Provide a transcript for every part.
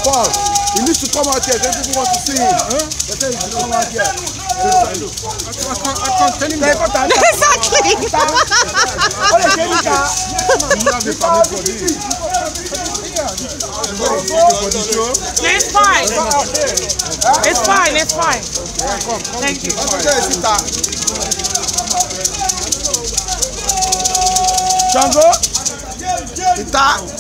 Paul, he needs to come out here. Then people want to see him. They say he should come out here. I can't tell him that. Exactly. It's fine. It's fine. It's fine. Thank you. Django, Ita.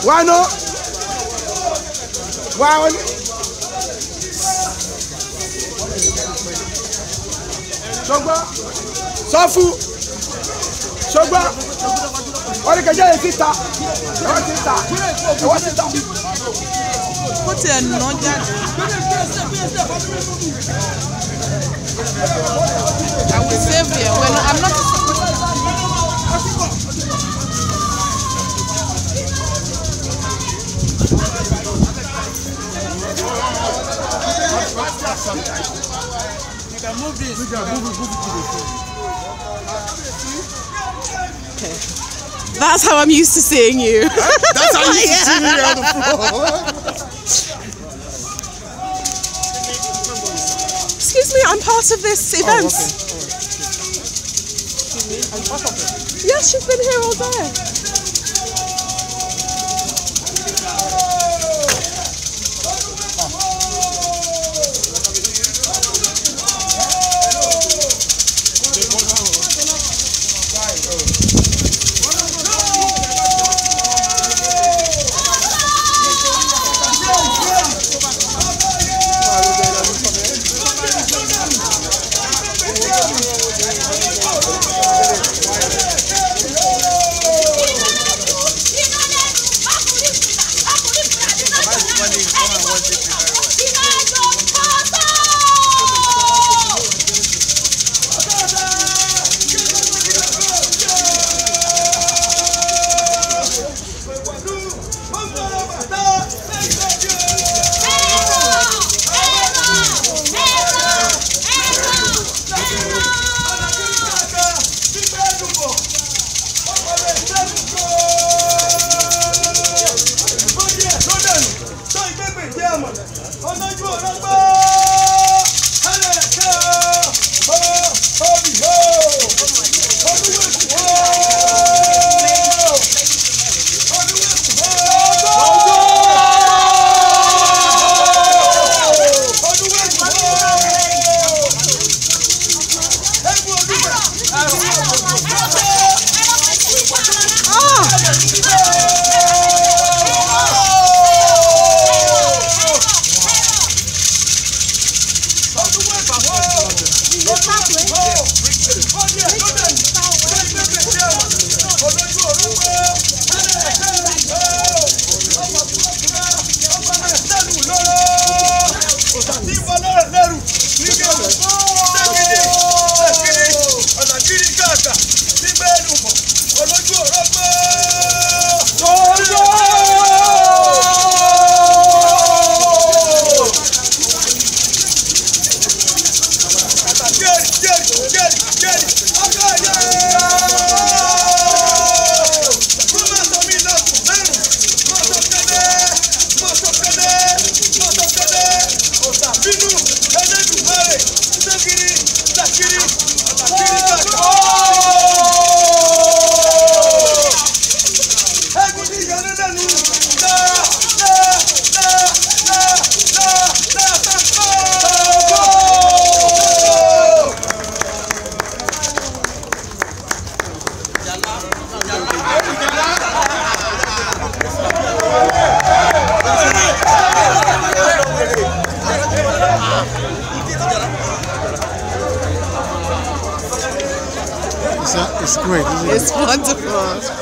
Why no? Why? Shogba, Sofu, Shogba. What are you going to do? Put it on I will save you. I'm not. You can move this. Move Okay. That's how I'm used to seeing you. That's how you used to see me on the floor. Excuse me, I'm part of this event. Oh, okay. Excuse me, I'm part of it? Yes, she's been here all day. It's great, isn't it? It's wonderful.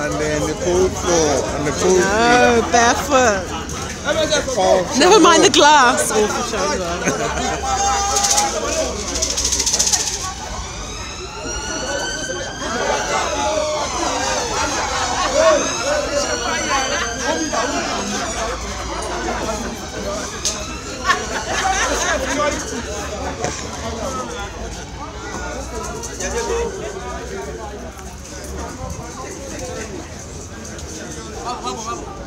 And then the cold floor and the cold. No, barefoot. Never mind the glass. Awful show as well.